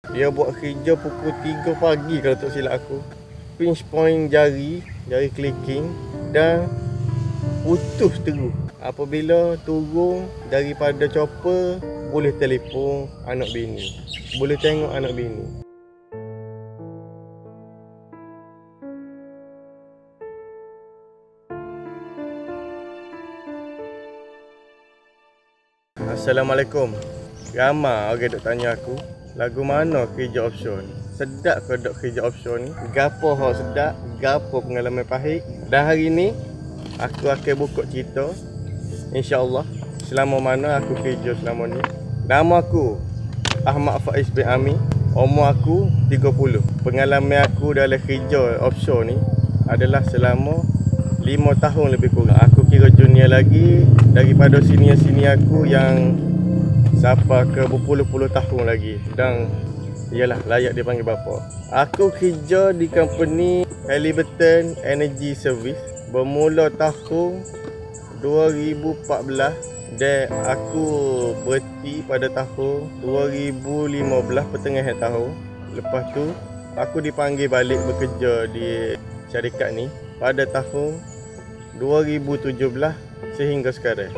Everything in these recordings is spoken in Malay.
Dia buat kerja pukul 3 pagi kalau tak silap aku. Pinch point jari clicking dan putus terus. Apabila turun daripada chopper, boleh telefon anak bini, boleh tengok anak bini. Assalamualaikum. Ramai orang duk tanya aku, lagu mana kerja offshore ni? Sedap ke duk kerja offshore ni? Gapo hak sedap? Gapo pengalaman pahit? Dan hari ni aku akan buka cerita, insya-Allah, selama mana aku kerja selama ni. Nama aku Ahmad Faiz bin Ami. Umur aku 30. Pengalaman aku dalam kerja offshore ni adalah selama 5 tahun lebih kurang. Aku kira junior lagi daripada senior-senior aku yang sampai ke berpuluh-puluh tahun lagi. Dan ialah layak dipanggil bapa. Aku kerja di company Halliburton Energy Service bermula tahun 2014 dan aku berhenti pada tahun 2015 pertengahan tahun. Lepas tu aku dipanggil balik bekerja di syarikat ni pada tahun 2017 sehingga sekarang.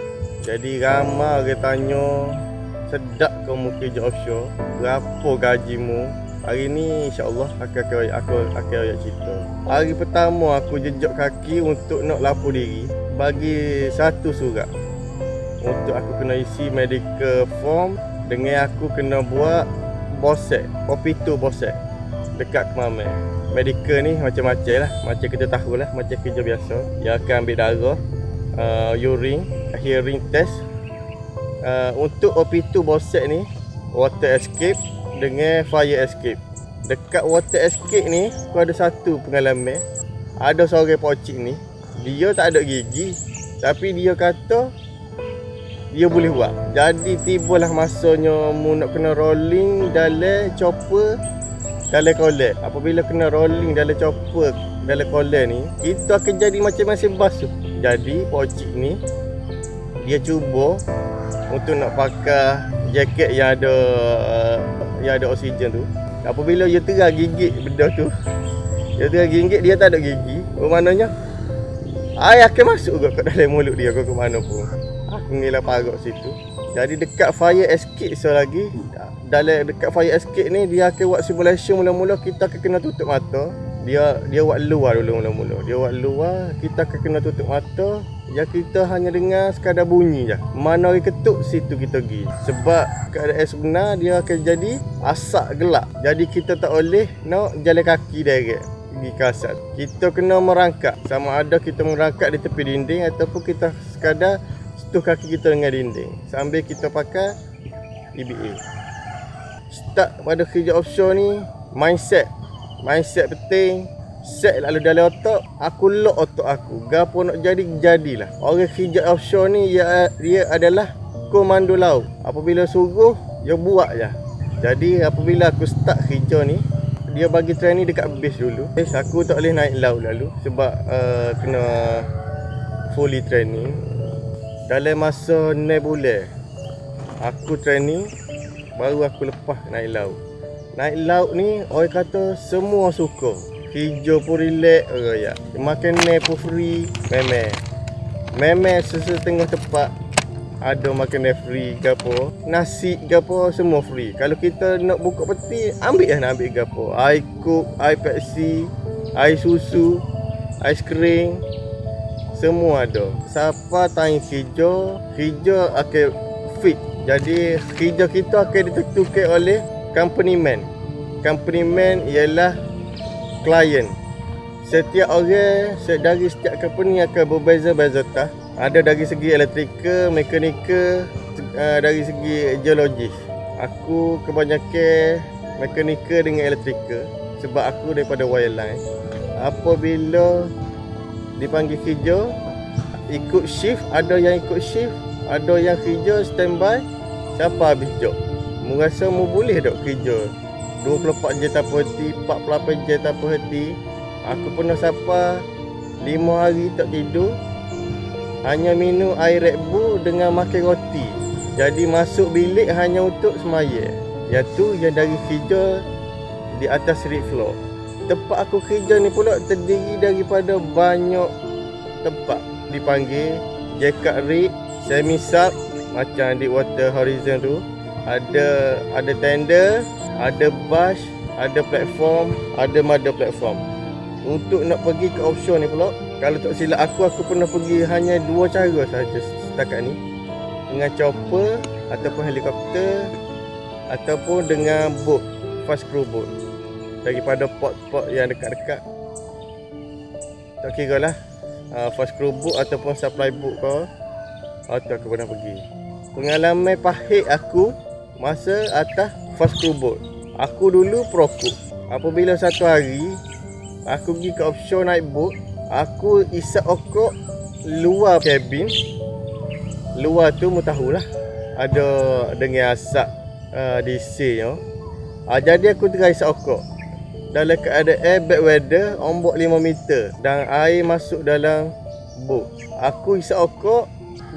Jadi ramai orang tanya, sedap kamu kerja offshore, berapa gajimu? Hari ni insya-Allah aku akan cerita. Hari pertama aku jejak kaki untuk nak lapor diri, bagi satu surat untuk aku kena isi medical form dengan aku kena buat bosek, OP2 bosek dekat Kemaman. Medical ni macam-macam lah, macam kita tahulah, macam kerja biasa. Dia akan ambil darah, urine, hearing test. Untuk OP2 bosek ni, water escape dengan fire escape. Dekat water escape ni aku ada satu pengalaman. Ada seorang pocik ni, dia tak ada gigi, tapi dia kata dia boleh buat. Jadi tibalah masanya mu nak kena rolling dalam chopper, dalam kolam. Apabila kena rolling dalam chopper, dalam kolam ni, kita akan jadi macam mesin basuh. Jadi pocik ni dia cuba untuk nak pakai jaket yang ada oksigen tu. Apabila dia terang gigit benda tu, dia terang gigit, dia tak ada gigi, bermaknanya air akan masuk ke dalam mulut dia ke mana pun. Aku ngelak parok situ. Jadi dekat fire escape lagi, dalam dekat fire escape ni dia akan buat simulation. Mula-mula kita akan kena tutup mata. Dia buat luar dulu mula-mula. Dia buat luar, kita akan kena tutup mata. Ya, kita hanya dengar sekadar bunyi je. Mana orang ketuk, situ kita pergi. Sebab keadaan sebenar dia akan jadi asap gelap. Jadi kita tak boleh nak jalan kaki direct pergi ke asal. Kita kena merangkak. Sama ada kita merangkak di tepi dinding ataupun kita sekadar sentuh kaki kita dengan dinding sambil kita pakai EBA. Start pada kerja offshore ni, mindset penting. Set lalu dalam otak, aku lock otak aku. Gapo nak jadi, jadilah. Orang kerja offshore ni dia adalah komando laut. Apabila suruh, dia buat je. Jadi apabila aku start kerja ni, dia bagi training dekat base dulu. Aku tak boleh naik laut lalu sebab kena fully training. Dalam masa 6 bulan aku training, baru aku lepas naik laut. Naik laut ni orang kata semua suka. Kerja pun relax, ya. Makan pun free, memang setengah tempat ada makanan free gapo, nasi gapo semua free. Kalau kita nak buka peti, nak ambil gapo, air coke, air Pepsi, air susu, aiskrim, semua ada. Siapa tanya kerja akan fit. Jadi kerja kita akan ditentukan oleh company man. Company man ialah klien. Setiap orang dari setiap company akan berbeza-beza tah. Ada dari segi elektrikal, mekanikal, dari segi geologis. Aku kebanyakan mekanikal dengan elektrikal sebab aku daripada wireline. Apabila dipanggil kerja, ikut shift, ada yang ikut shift, ada yang kerja standby. Siapa habis job, mu rasa mu boleh tak kerja 24 jam tak berhenti, 48 jam tak berhenti. Aku pernah sampai 5 hari tak tidur, hanya minum air Red Bull dengan makan roti. Jadi masuk bilik hanya untuk semaya. Iaitu yang dari kerja di atas street floor. Tempat aku kerja ni pula terdiri daripada banyak tempat. Dipanggil jacket rig, semi sub macam di Water Horizon tu. Ada tender, ada bus, ada platform, ada mother platform. Untuk nak pergi ke offshore ni pula, kalau tak silap aku pernah pergi hanya 2 cara sahaja setakat ni. Dengan chopper ataupun helikopter, ataupun dengan boat, fast crew boat. Daripada port-port yang dekat-dekat, tak kira lah fast crew boat ataupun supply boat kau, tu aku pernah pergi. Pengalaman pahit aku masa atas fast crew boat, aku dulu perokok. Apabila satu hari aku pergi ke offshore naik boat, aku isap okok luar kabin. Luar tu mu tahulah, ada dengan asap diesel. Jadi aku tengah isap okok dalam keadaan bad weather, ombak 5 meter dan air masuk dalam boat. Aku isap okok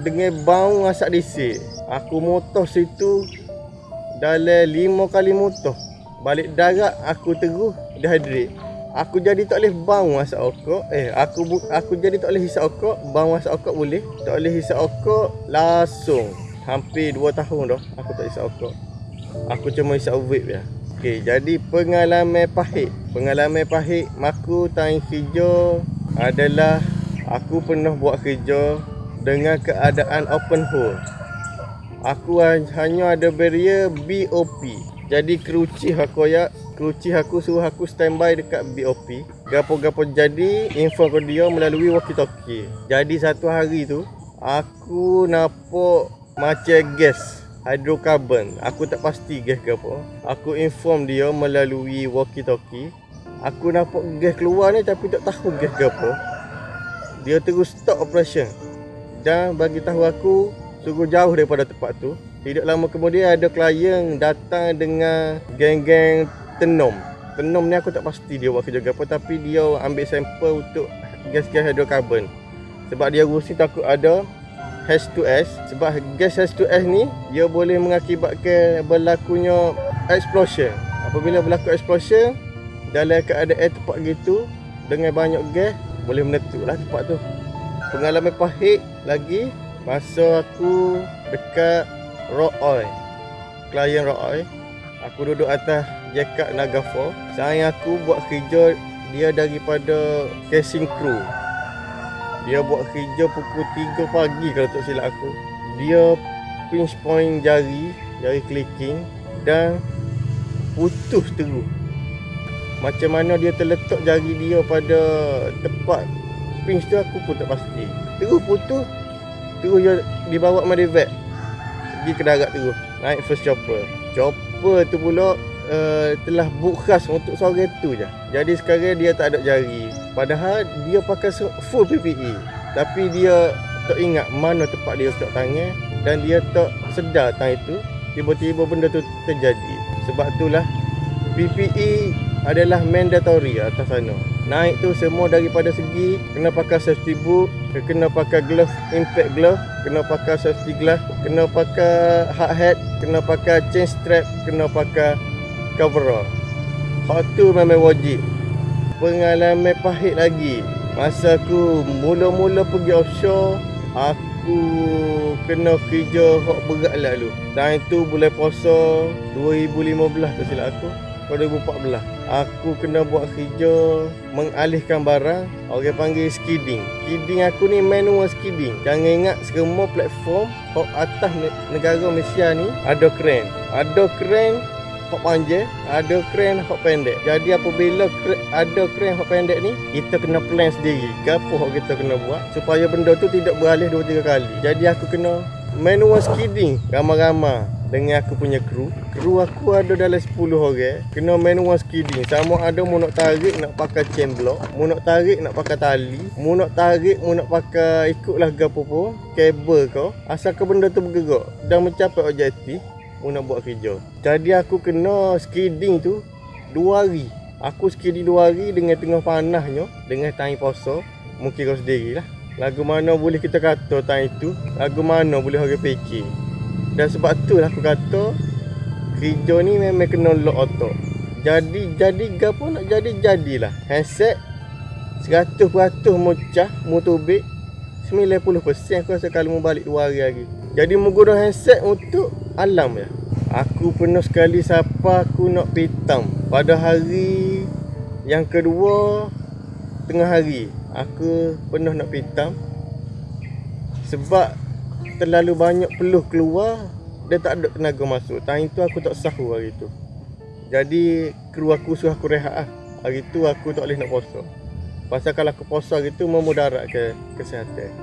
dengan bau asap diesel. Aku motor situ dalam 5 kali motor. Balik darat aku terus dehydrate. Aku jadi tak boleh bau asap okok. Aku jadi tak boleh hisap okok. Bau asap okok boleh, tak boleh hisap okok langsung. Hampir 2 tahun dah aku tak hisap okok. Aku cuma hisap vape je. Okey, jadi pengalaman pahit aku time kerja adalah aku pernah buat kerja dengan keadaan open hole. Aku hanya ada barrier BOP. Jadi kru chief aku suruh aku standby dekat BOP. Gapo-gapo jadi info ke dia melalui walkie talkie. Jadi satu hari tu aku nampak macam gas hidrokarbon. Aku tak pasti gas ke apa. Aku inform dia melalui walkie talkie. Aku nampak gas keluar ni tapi tak tahu gas ke apa. Dia terus stop operation dan bagi tahu aku suruh jauh daripada tempat tu. Tidak lama kemudian ada klien datang dengan geng-geng tenom. Tenom ni aku tak pasti dia buat kerja apa, tapi dia ambil sampel untuk gas-gas hidrokarbon. Sebab dia rusi takut ada H2S. Sebab gas H2S ni dia boleh mengakibatkan berlakunya explosion. Apabila berlaku explosion dalam keadaan tempat gitu dengan banyak gas, boleh meletup lah tempat tu. Pengalaman pahit lagi masa aku dekat Rock Oil, klien Rock Oil. Aku duduk atas jacket Naga 4. Sayang aku buat kerja dia daripada casing crew. Dia buat kerja pukul 3 pagi kalau tak silap aku. Dia pinch point jari clicking dan putus terus. Macam mana dia terletak jari dia pada tempat pinch tu aku pun tak pasti. Terus putus. Terus dia dibawa medevac pergi ke darat terus. Naik first chopper. Chopper tu pula telah book khas untuk seorang tu je. Jadi sekarang dia tak ada jari. Padahal dia pakai full PPE. Tapi dia tak ingat mana tempat dia letak tangan. Dan dia tak sedar time itu tiba-tiba benda tu terjadi. Sebab itulah PPE adalah mandatory atas sana. Naik tu semua daripada segi kena pakai safety boot, kena pakai glove, impact glove, kena pakai safety glass, kena pakai hard hat, kena pakai chain strap, kena pakai coverall. Hak tu memang wajib. Pengalaman pahit lagi masa aku mula-mula pergi offshore, aku kena kerja hak berat lalu. Dan itu bulan puasa 2015 tak silap aku. 2014 aku kena buat kerja mengalihkan barang, orang panggil skidding. Skidding aku ni manual skidding. Jangan ingat semua platform hok atas negara Malaysia ni ada crane. Ada crane hok panjang, ada crane hok pendek. Jadi apabila ada crane hok pendek ni, kita kena plan sendiri gapo hok kita kena buat supaya benda tu tidak beralih 2-3 kali. Jadi aku kena manual skidding ramai-ramai dengan aku punya kru. Kru aku ada dalam 10 orang. Kena manual skidding. Sama ada mu nak tarik nak pakai chain block, mu nak tarik nak pakai tali, mu nak tarik mu nak pakai ikutlah gapo pun kabel kau. Asalkan benda tu bergerak dan mencapai objektif, mu nak buat kerja. Jadi aku kena skidding tu 2 hari. Aku skidding 2 hari dengan tengah panasnya, dengan time puasa. Mungkin kau sendirilah. Lagu mana boleh kita kata time itu, lagu mana boleh orang fikir. Dan sebab itulah aku kata Kerja ni memang kena lock otak. Jadi gapo nak jadilah. Handset 100% mocah, mutubik 90% aku rasa kalau mau balik 2 hari lagi. Jadi mu guna handset untuk alam ya. Aku pernah sekali siapa aku nak pitam pada hari yang kedua tengah hari. Aku pernah nak pitam sebab terlalu banyak peluh keluar, dia tak ada tenaga masuk. Time tu aku tak sahur hari tu. Jadi kru aku suruh aku rehat lah. Hari tu aku tak boleh nak puasa. Pasal kalau aku puasa hari tu memudarat ke kesihatan.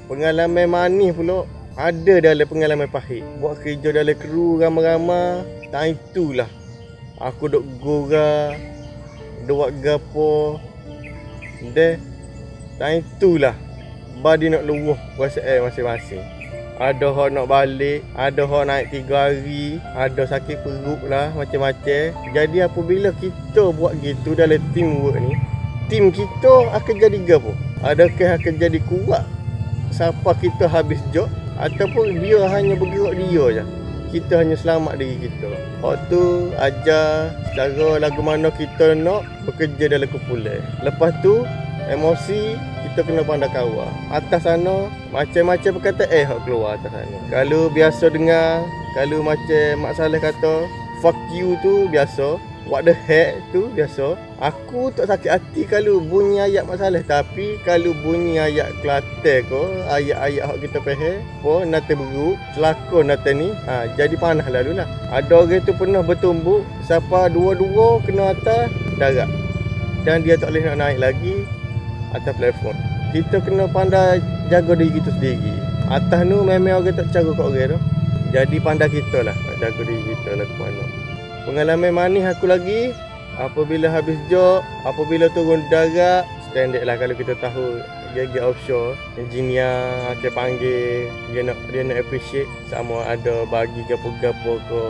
Pengalaman manis pula ada dalam pengalaman pahit. Buat kerja dalam kru ramai-ramai, time itulah aku duk gora, buat gapo. Deh, time itulah badi nak luruh perasaan masing-masing. Ada hak nak balik, ada hak naik 3 hari, ada sakit perut lah, macam-macam. Jadi apabila kita buat gitu dalam teamwork ni, tim kita akan jadi gapo? Adakah akan jadi kuat siapa kita habis job, ataupun dia hanya bergerak dia je, kita hanya selamat diri kita. Waktu ajar cara lagu mana kita nak bekerja dalam kumpulan. Lepas tu emosi kita kena pandai kawal. Atas sana macam-macam perkataan hak keluar atas sana. Kalau biasa dengar, kalau macam Mak Saleh kata fuck you tu biasa, what the heck tu biasa. Aku tak sakit hati kalau bunyi ayat Mak Saleh, tapi kalau bunyi ayat Kelantan ke, ayat-ayat hak kita faham, apa nate beruk, celaka nate ni, jadi panah lalulah. Ada orang tu pernah bertumbuk, siapa dua-dua kena atas darat. Dan dia tak boleh nak naik lagi atas platform. Kita kena pandai jaga diri kita sendiri. Atas tu memang orang tak cara kat orang tu. Jadi pandai kita lah nak jaga diri kita lah ke mana. Pengalaman manis aku lagi apabila habis job, apabila turun darat, standard lah kalau kita tahu gig offshore, engineer akan panggil, dia nak appreciate sama ada bagi gapo-gapo ke,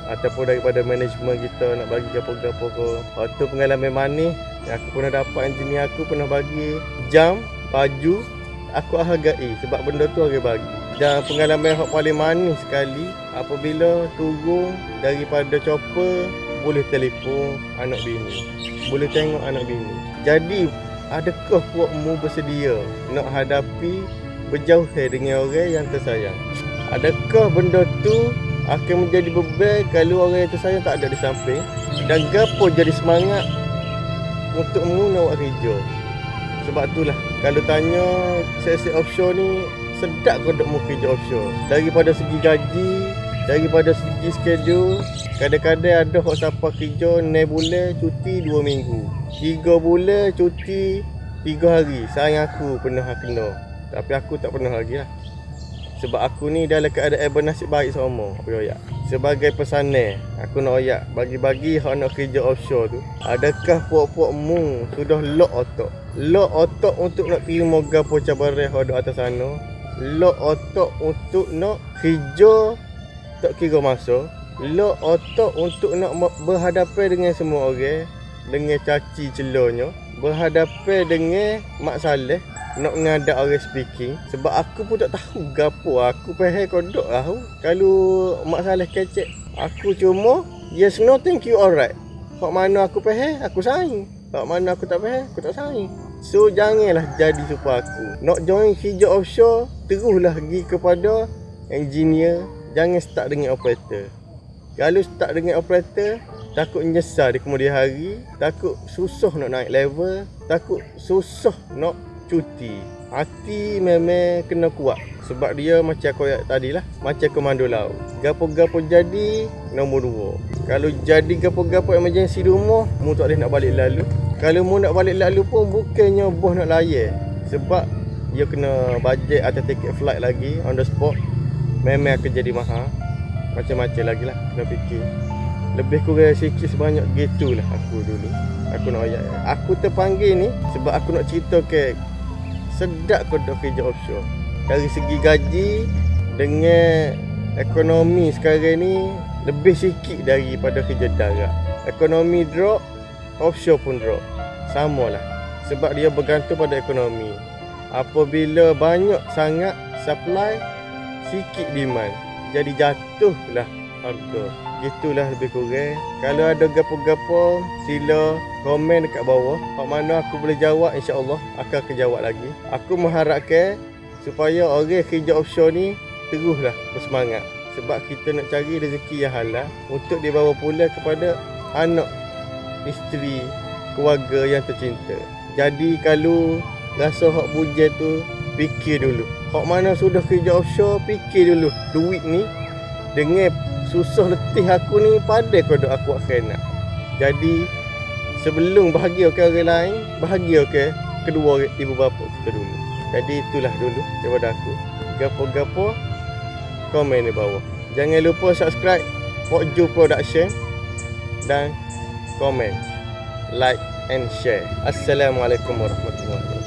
ataupun daripada management kita nak bagi gapo-gapo ke. Waktu pengalaman manis yang aku pernah dapat, engineer aku pernah bagi jam, baju, aku hargai sebab benda tu orang bagi. Dan pengalaman yang paling manis sekali apabila turun daripada chopper, boleh telefon anak bini, boleh tengok anak bini. Jadi adakah puakmu bersedia nak hadapi berjauh dengan orang yang tersayang? Adakah benda tu akan menjadi beban kalau orang yang tersayang tak ada di samping? Dan gapo jadi semangat untukmu nak buat kerja? Sebab itulah kalau tanya sesi offshore ni sedap kau duk kerja offshore. Daripada segi gaji, daripada segi schedule, kadang-kadang ada hak siapa kerja 6 bulan cuti 2 minggu, 3 bulan cuti 3 hari. Sayang aku pernah kena, tapi aku tak pernah lagi lah. Sebab aku ni dalam keadaan bernasib baik sama. Sebagai pesanan, aku nak oyak bagi-bagi hak nak kerja offshore tu. Adakah puak-puakmu sudah lock otak? Lock otak untuk nak terima gapo cabaran hak ada atas sana. Lock otak untuk nak kerja tak kira masa. Lock otak untuk nak berhadapan dengan semua orang, dengan caci celanya, berhadapan dengan Mak Saleh, nak ngadak orang speaking. Sebab aku pun tak tahu gapo. Aku faham kodok tahu. Kalau Mak Saleh kecek, aku cuma yes no thank you alright. Hak mana aku faham, aku saing. Hak mana aku tak faham, aku tak saing. So janganlah jadi supaya aku nak join kerja offshore, teruslah pergi kepada engineer. Jangan start dengan operator. Kalau start dengan operator, takut menyesal di kemudian hari, takut susah nak naik level, takut susah nak cuti. Hati memang kena kuat. Sebab dia macam aku tadi lah, macam komando laut. Gapo-gapo jadi nombor 2. Kalau jadi gapo-gapo emergency di rumah, mu tak boleh nak balik lalu. Kalau mu nak balik lalu pun bukannya bos nak layan. Sebab dia kena bajet atau tiket flight lagi on the spot. Memang akan jadi mahal. Macam-macam lagi lah kena fikir. Lebih kurang sikit sebanyak gitulah aku dulu. Aku nak oyak. Aku terpanggil ni sebab aku nak cerita ke sedap kodok kerja offshore. Dari segi gaji dengan ekonomi sekarang ni lebih sikit daripada kerja darat. Ekonomi drop, offshore pun drop. Samalah. Sebab dia bergantung pada ekonomi. Apabila banyak sangat supply, sikit demand, jadi jatuhlah harga. Gitulah lebih kurang. Kalau ada gapo-gapo, sila komen dekat bawah. Hak mana aku boleh jawab, insya-Allah akan aku jawab lagi. Aku mengharapkan supaya orang kerja offshore ni teruslah bersemangat. Sebab kita nak cari rezeki yang halal untuk dibawa pulang kepada anak, isteri, keluarga yang tercinta. Jadi kalau rasa hak bujang tu, fikir dulu. Hak mana sudah kerja offshore, fikir dulu. Duit ni dengan susah letih aku ni pandai kodok aku akhirat. Jadi sebelum bahagiakan orang lain, bahagiakan kedua ibu bapa kita dulu. Jadi itulah dulu daripada aku. Gapo-gapo komen di bawah. Jangan lupa subscribe Pokju Production dan komen, like and share. Assalamualaikum warahmatullahi wabarakatuh.